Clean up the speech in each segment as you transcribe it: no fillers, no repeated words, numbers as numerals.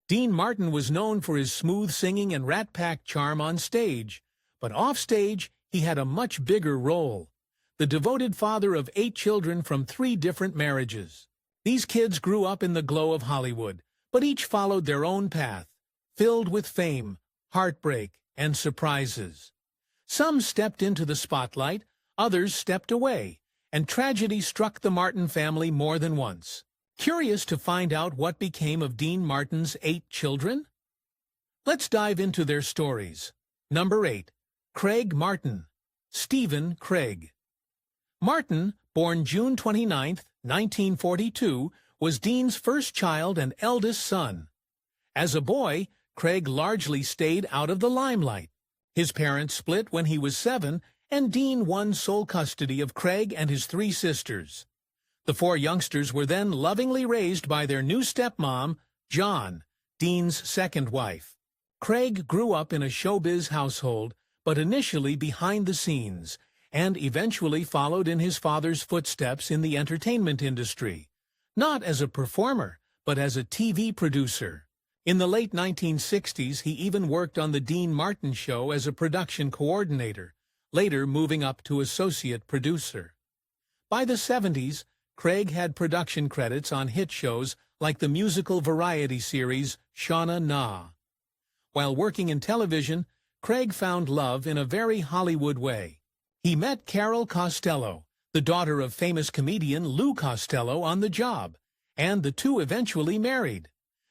Dean Martin was known for his smooth singing and rat-pack charm on stage, but off-stage he had a much bigger role. The devoted father of 8 children from 3 different marriages. These kids grew up in the glow of Hollywood, but each followed their own path, filled with fame, heartbreak, and surprises. Some stepped into the spotlight, others stepped away, and tragedy struck the Martin family more than once. Curious to find out what became of Dean Martin's 8 children? Let's dive into their stories. Number 8. Craig Martin. Stephen Craig. Martin, born June 29, 1942, was Dean's first child and eldest son. As a boy, Craig largely stayed out of the limelight. His parents split when he was 7, and Dean won sole custody of Craig and his 3 sisters. The 4 youngsters were then lovingly raised by their new stepmom, John, Dean's second wife. Craig grew up in a showbiz household, but initially behind the scenes, and eventually followed in his father's footsteps in the entertainment industry, not as a performer, but as a TV producer. In the late 1960s, he even worked on The Dean Martin Show as a production coordinator, later moving up to associate producer. By the 70s, Craig had production credits on hit shows like the musical variety series Shauna Na. While working in television, Craig found love in a very Hollywood way. He met Carol Costello, the daughter of famous comedian Lou Costello, on the job, and the two eventually married.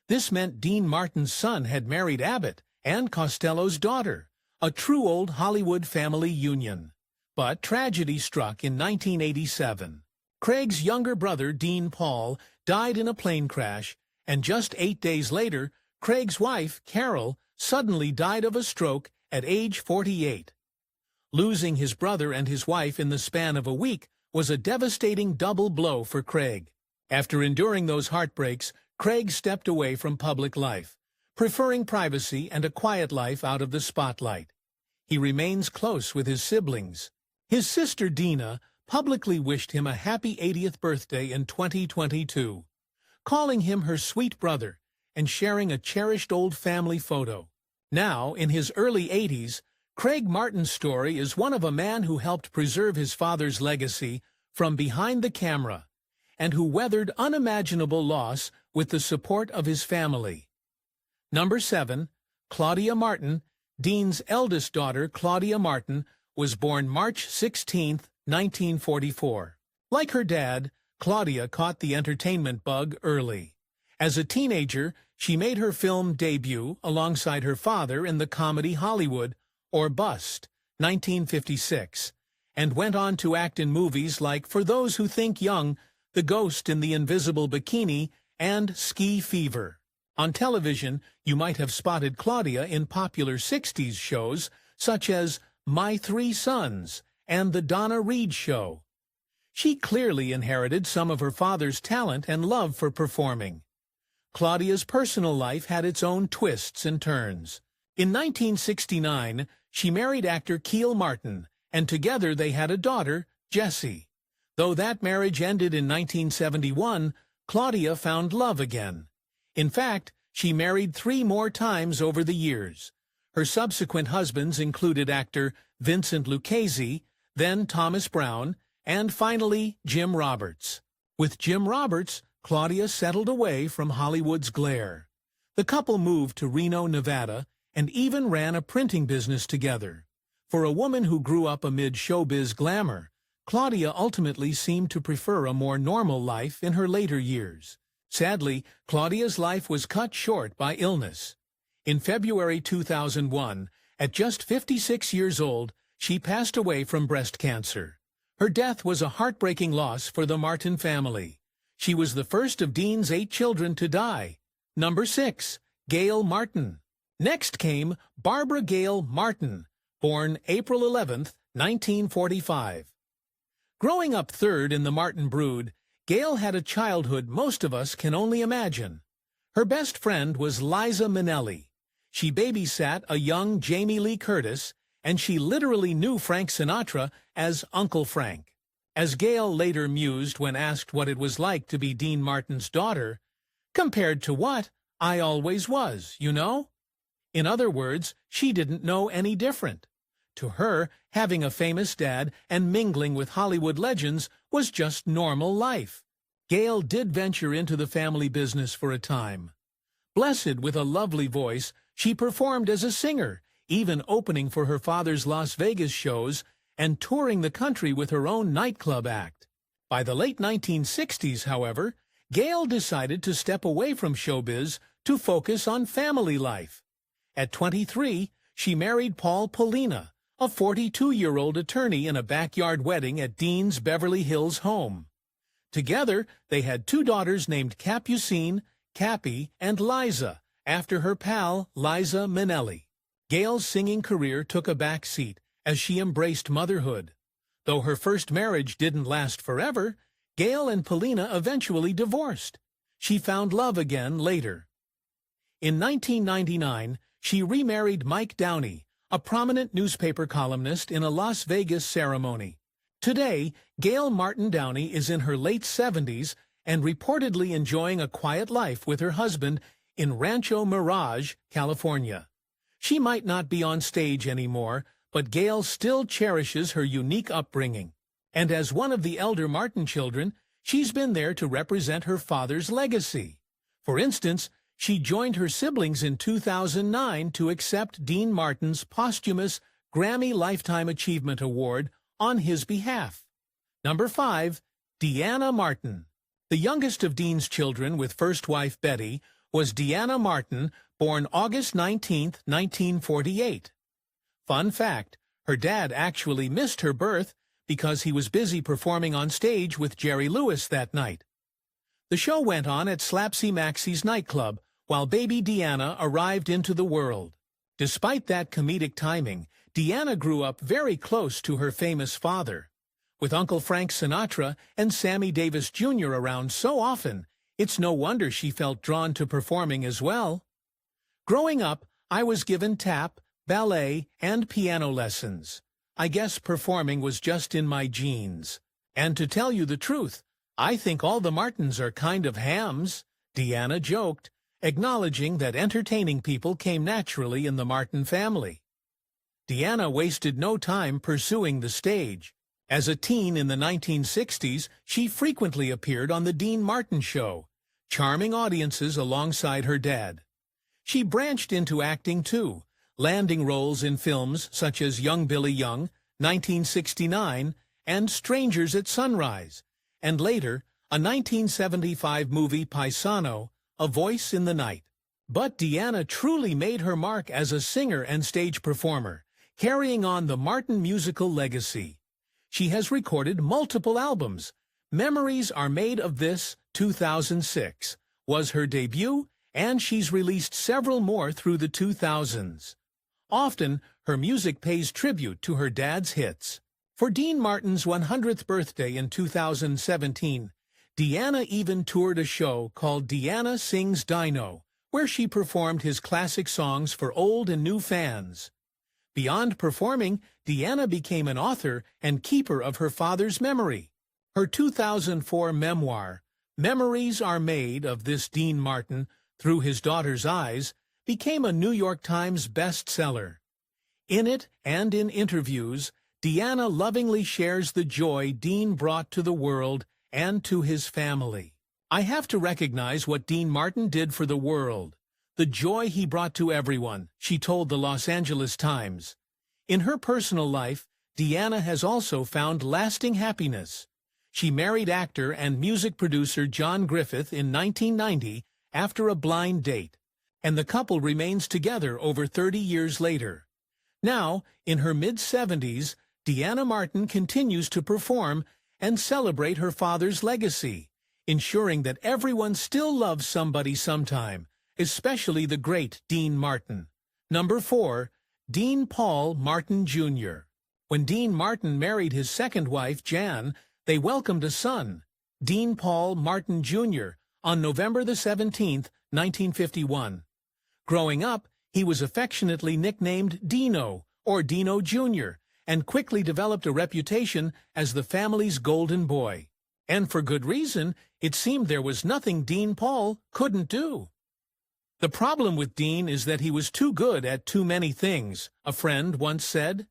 This meant Dean Martin's son had married Abbott and Costello's daughter, a true old Hollywood family union. But tragedy struck in 1987. Craig's younger brother, Dean Paul, died in a plane crash, and just 8 days later, Craig's wife, Carol, suddenly died of a stroke at age 48. Losing his brother and his wife in the span of a week was a devastating double blow for Craig. After enduring those heartbreaks, Craig stepped away from public life, preferring privacy and a quiet life out of the spotlight. He remains close with his siblings. His sister Dina publicly wished him a happy 80th birthday in 2022, calling him her sweet brother and sharing a cherished old family photo. Now, in his early 80s, Craig Martin's story is one of a man who helped preserve his father's legacy from behind the camera and who weathered unimaginable loss with the support of his family. Number 7. Claudia Martin. Dean's eldest daughter, Claudia Martin, was born March 16, 1944. Like her dad, Claudia caught the entertainment bug early. As a teenager, she made her film debut alongside her father in the comedy Hollywood, or Bust, 1956, and went on to act in movies like For Those Who Think Young, The Ghost in the Invisible Bikini, and Ski Fever. On television, you might have spotted Claudia in popular 60s shows such as My 3 Sons and The Donna Reed Show. She clearly inherited some of her father's talent and love for performing. Claudia's personal life had its own twists and turns. In 1969, she married actor Keel Martin, and together they had a daughter, Jessie. Though that marriage ended in 1971, Claudia found love again. In fact, she married 3 more times over the years. Her subsequent husbands included actor Vincent Lucchese, then Thomas Brown, and finally Jim Roberts. With Jim Roberts, Claudia settled away from Hollywood's glare. The couple moved to Reno, Nevada, and even ran a printing business together. For a woman who grew up amid showbiz glamour, Claudia ultimately seemed to prefer a more normal life in her later years. Sadly, Claudia's life was cut short by illness. In February 2001, at just 56 years old, she passed away from breast cancer. Her death was a heartbreaking loss for the Martin family. She was the first of Dean's 8 children to die. Number 6. Gail Martin. Next came Barbara Gail Martin, born April 11, 1945. Growing up third in the Martin brood, Gail had a childhood most of us can only imagine. Her best friend was Liza Minnelli. She babysat a young Jamie Lee Curtis, and she literally knew Frank Sinatra as Uncle Frank. As Gail later mused when asked what it was like to be Dean Martin's daughter, "Compared to what? I always was, you know? In other words, she didn't know any different. To her, having a famous dad and mingling with Hollywood legends was just normal life. Gail did venture into the family business for a time. Blessed with a lovely voice, she performed as a singer, even opening for her father's Las Vegas shows and touring the country with her own nightclub act. By the late 1960s, however, Gail decided to step away from showbiz to focus on family life. At 23, she married Paul Polina, a 42-year-old attorney, in a backyard wedding at Dean's Beverly Hills home. Together, they had 2 daughters named Capucine, Cappy, and Liza, after her pal Liza Minnelli. Gail's singing career took a back seat as she embraced motherhood. Though her first marriage didn't last forever, Gail and Polina eventually divorced. She found love again later. In 1999, she remarried Mike Downey, a prominent newspaper columnist, in a Las Vegas ceremony. Today, Gail Martin Downey is in her late 70s and reportedly enjoying a quiet life with her husband in Rancho Mirage, California. She might not be on stage anymore, but Gail still cherishes her unique upbringing. And as one of the elder Martin children, she's been there to represent her father's legacy. For instance, she joined her siblings in 2009 to accept Dean Martin's posthumous Grammy Lifetime Achievement Award on his behalf. Number 5. Deanna Martin. The youngest of Dean's children, with first wife Betty, was Deanna Martin, born August 19, 1948. Fun fact, her dad actually missed her birth because he was busy performing on stage with Jerry Lewis that night. The show went on at Slapsy Maxie's nightclub while baby Deanna arrived into the world. Despite that comedic timing, Deanna grew up very close to her famous father. With Uncle Frank Sinatra and Sammy Davis Jr. around so often, it's no wonder she felt drawn to performing as well. Growing up, I was given tap, ballet, and piano lessons. I guess performing was just in my genes. And to tell you the truth, I think all the Martins are kind of hams, Deanna joked, acknowledging that entertaining people came naturally in the Martin family. Deanna wasted no time pursuing the stage. As a teen in the 1960s, she frequently appeared on The Dean Martin Show, charming audiences alongside her dad. She branched into acting too, landing roles in films such as Young Billy Young, 1969, and Strangers at Sunrise, and later, a 1975 movie Paisano, A Voice in the Night. But Deanna truly made her mark as a singer and stage performer, carrying on the Martin musical legacy. She has recorded multiple albums. Memories Are Made of This, 2006, was her debut, and she's released several more through the 2000s. Often, her music pays tribute to her dad's hits. For Dean Martin's 100th birthday in 2017, Deanna even toured a show called Deanna Sings Dino, where she performed his classic songs for old and new fans. Beyond performing, Deanna became an author and keeper of her father's memory. Her 2004 memoir, Memories Are Made of This Dean Martin Through His Daughter's Eyes, became a New York Times bestseller. In it and in interviews, Deanna lovingly shares the joy Dean brought to the world and to his family. I have to recognize what Dean Martin did for the world, the joy he brought to everyone, she told the Los Angeles Times. In her personal life, Deanna has also found lasting happiness. She married actor and music producer John Griffith in 1990 after a blind date, and the couple remains together over 30 years later. Now, in her mid-70s, Deanna Martin continues to perform and celebrate her father's legacy, ensuring that everyone still loves somebody sometime, especially the great Dean Martin. Number 4. Dean Paul Martin Jr. When Dean Martin married his second wife, Jan, they welcomed a son, Dean Paul Martin Jr., on November 17, 1951. Growing up, he was affectionately nicknamed Dino, or Dino Jr., and quickly developed a reputation as the family's golden boy. And for good reason, it seemed there was nothing Dean Paul couldn't do. The problem with Dean is that he was too good at too many things, a friend once said.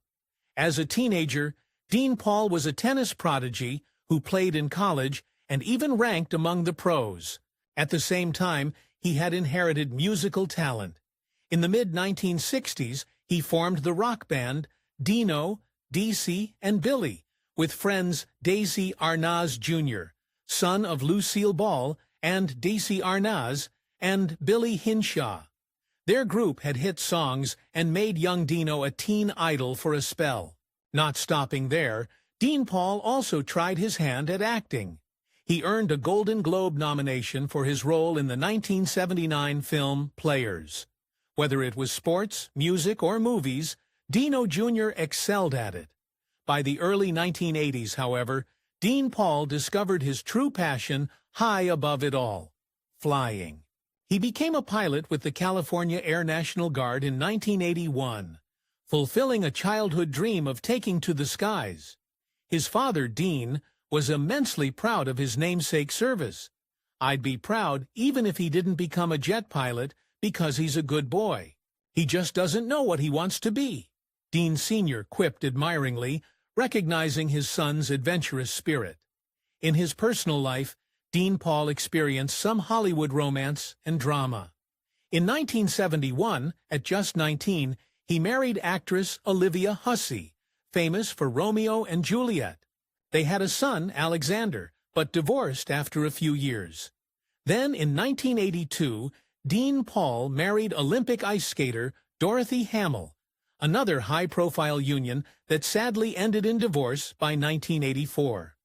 As a teenager, Dean Paul was a tennis prodigy who played in college and even ranked among the pros. At the same time, he had inherited musical talent. In the mid-1960s, he formed the rock band Dino, DC, and Billy, with friends Desi Arnaz Jr., son of Lucille Ball, and Desi Arnaz, and Billy Hinshaw. Their group had hit songs and made young Dino a teen idol for a spell. Not stopping there, Dean Paul also tried his hand at acting. He earned a Golden Globe nomination for his role in the 1979 film Players. Whether it was sports, music, or movies, Dino Jr. excelled at it. By the early 1980s, however, Dean Paul discovered his true passion high above it all: flying. He became a pilot with the California Air National Guard in 1981, fulfilling a childhood dream of taking to the skies. His father, Dean, was immensely proud of his namesake service. "I'd be proud even if he didn't become a jet pilot because he's a good boy. He just doesn't know what he wants to be," Dean Sr. quipped admiringly, recognizing his son's adventurous spirit. In his personal life, Dean Paul experienced some Hollywood romance and drama. In 1971, at just 19, he married actress Olivia Hussey, famous for Romeo and Juliet. They had a son, Alexander, but divorced after a few years. Then, in 1982, Dean Paul married Olympic ice skater Dorothy Hamill, another high-profile union that sadly ended in divorce by 1984.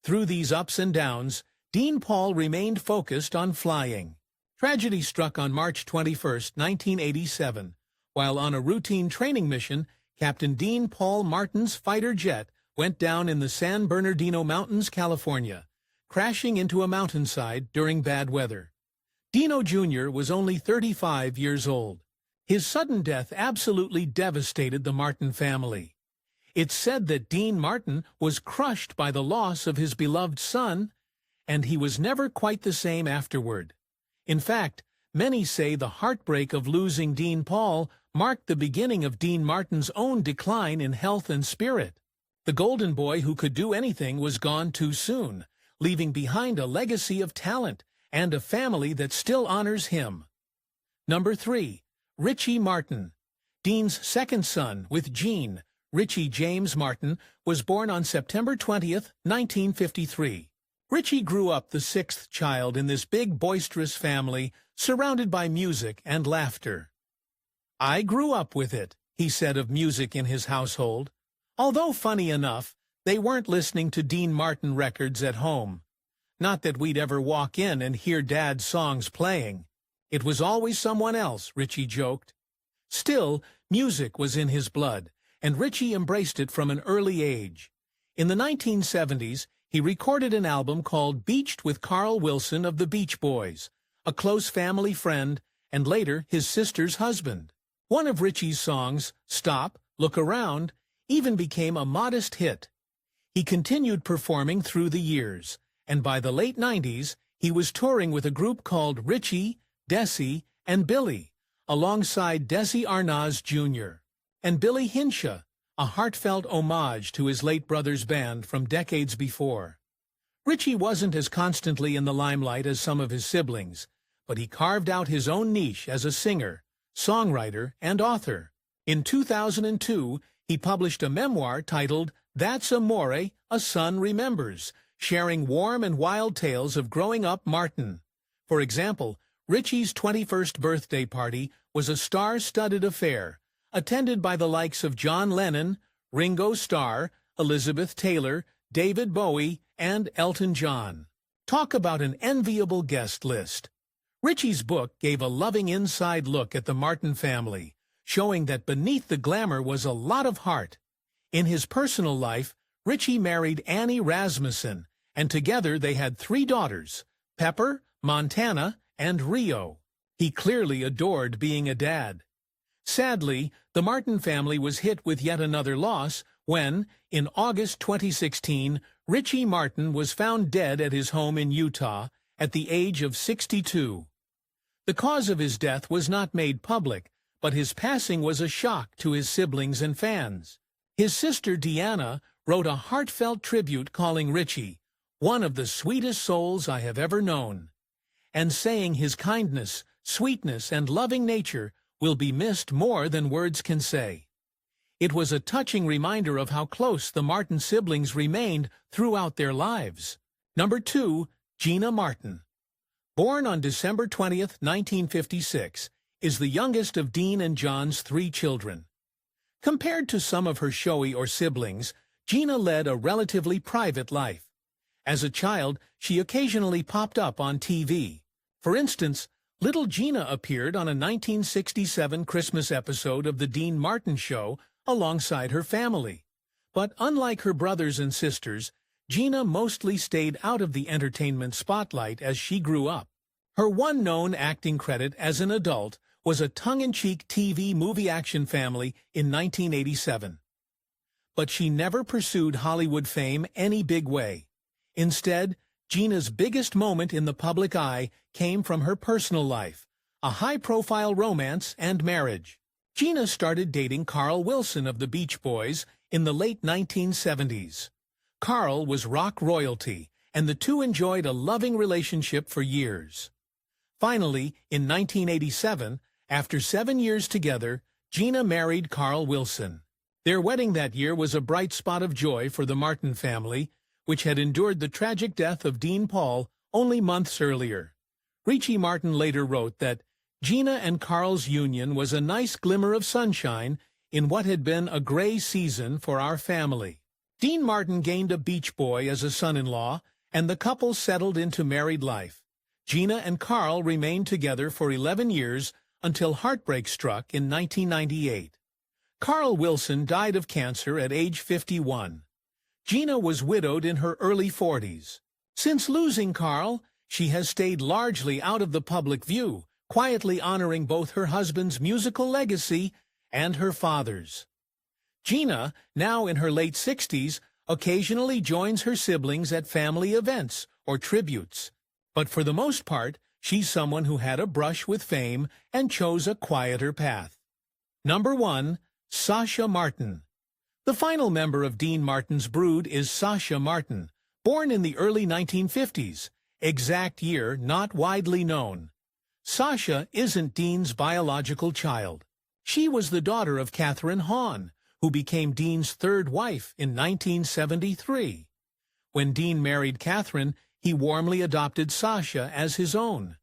Through these ups and downs, Dean Paul remained focused on flying. Tragedy struck on March 21, 1987. While on a routine training mission, Captain Dean Paul Martin's fighter jet went down in the San Bernardino Mountains, California, crashing into a mountainside during bad weather. Dino Jr. was only 35 years old. His sudden death absolutely devastated the Martin family. It's said that Dean Martin was crushed by the loss of his beloved son, and he was never quite the same afterward. In fact, many say the heartbreak of losing Dean Paul marked the beginning of Dean Martin's own decline in health and spirit. The golden boy who could do anything was gone too soon, leaving behind a legacy of talent and a family that still honors him. Number 3. Richie Martin. Dean's second son, with Gene, Richie James Martin, was born on September 20, 1953. Richie grew up the sixth child in this big, boisterous family, surrounded by music and laughter. "I grew up with it," he said of music in his household. Although funny enough, they weren't listening to Dean Martin records at home. Not that we'd ever walk in and hear Dad's songs playing. It was always someone else, Richie joked. Still, music was in his blood, and Richie embraced it from an early age. In the 1970s, he recorded an album called Beached with Carl Wilson of the Beach Boys, a close family friend, and later his sister's husband. One of Richie's songs, Stop, Look Around, even became a modest hit. He continued performing through the years, and by the late 90s, he was touring with a group called Richie, Desi, and Billy, alongside Desi Arnaz Jr. and Billy Hinshaw, a heartfelt homage to his late brother's band from decades before. Richie wasn't as constantly in the limelight as some of his siblings, but he carved out his own niche as a singer, songwriter, and author. In 2002, he published a memoir titled That's Amore, A Son Remembers, sharing warm and wild tales of growing up Martin. For example, Richie's 21st birthday party was a star-studded affair, attended by the likes of John Lennon, Ringo Starr, Elizabeth Taylor, David Bowie, and Elton John. Talk about an enviable guest list. Richie's book gave a loving inside look at the Martin family, showing that beneath the glamour was a lot of heart. In his personal life, Richie married Annie Rasmussen, and together they had 3 daughters, Pepper, Montana, and Rio. He clearly adored being a dad. Sadly, the Martin family was hit with yet another loss when, in August 2016, Richie Martin was found dead at his home in Utah at the age of 62. The cause of his death was not made public, but his passing was a shock to his siblings and fans. His sister Deanna wrote a heartfelt tribute calling Richie one of the sweetest souls I have ever known, and saying his kindness, sweetness, and loving nature will be missed more than words can say. It was a touching reminder of how close the Martin siblings remained throughout their lives. Number 2. Gina Martin. Born on December 20th, 1956, is the youngest of Dean and John's 3 children. Compared to some of her showy or siblings, Gina led a relatively private life. As a child, she occasionally popped up on TV. For instance, little Gina appeared on a 1967 Christmas episode of The Dean Martin Show alongside her family. But unlike her brothers and sisters, Gina mostly stayed out of the entertainment spotlight as she grew up. Her one known acting credit as an adult was a tongue-in-cheek TV movie Action Family in 1987. But she never pursued Hollywood fame any big way. Instead, Gina's biggest moment in the public eye came from her personal life, a high-profile romance and marriage. Gina started dating Carl Wilson of the Beach Boys in the late 1970s. Carl was rock royalty, and the two enjoyed a loving relationship for years. Finally, in 1987, after 7 years together, Gina married Carl Wilson. Their wedding that year was a bright spot of joy for the Martin family, which had endured the tragic death of Dean Paul only months earlier. Richie Martin later wrote that Gina and Carl's union was a nice glimmer of sunshine in what had been a gray season for our family. Dean Martin gained a beach boy as a son-in-law, and the couple settled into married life. Gina and Carl remained together for 11 years until heartbreak struck in 1998. Carl Wilson died of cancer at age 51. Gina was widowed in her early 40s. Since losing Carl, she has stayed largely out of the public view, quietly honoring both her husband's musical legacy and her father's. Gina, now in her late 60s, occasionally joins her siblings at family events or tributes. But for the most part, she's someone who had a brush with fame and chose a quieter path. Number 1. Sasha Martin. The final member of Dean Martin's brood is Sasha Martin, born in the early 1950s, exact year not widely known. Sasha isn't Dean's biological child. She was the daughter of Catherine Hahn, who became Dean's third wife in 1973. When Dean married Catherine, he warmly adopted Sasha as his own.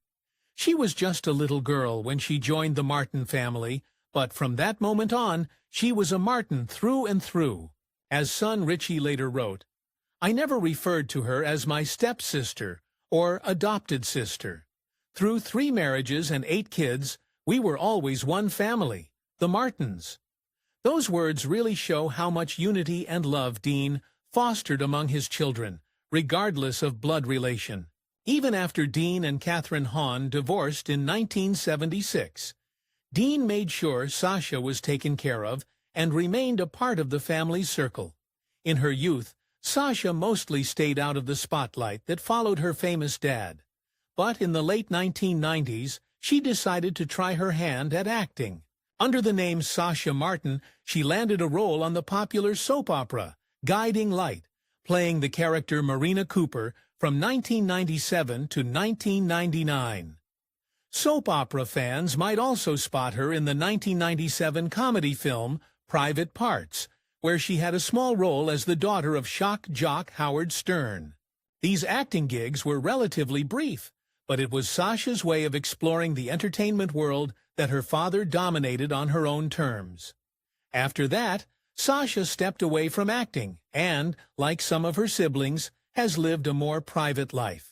She was just a little girl when she joined the Martin family, but from that moment on, she was a Martin through and through. As son Richie later wrote, "I never referred to her as my stepsister or adopted sister. Through 3 marriages and 8 kids, we were always one family, the Martins." Those words really show how much unity and love Dean fostered among his children, regardless of blood relation. Even after Dean and Catherine Hahn divorced in 1976, Dean made sure Sasha was taken care of and remained a part of the family's circle. In her youth, Sasha mostly stayed out of the spotlight that followed her famous dad. But in the late 1990s, she decided to try her hand at acting. Under the name Sasha Martin, she landed a role on the popular soap opera, Guiding Light, playing the character Marina Cooper from 1997 to 1999. Soap opera fans might also spot her in the 1997 comedy film Private Parts, where she had a small role as the daughter of shock jock Howard Stern. These acting gigs were relatively brief, but it was Sasha's way of exploring the entertainment world that her father dominated on her own terms. After that, Sasha stepped away from acting and, like some of her siblings, has lived a more private life.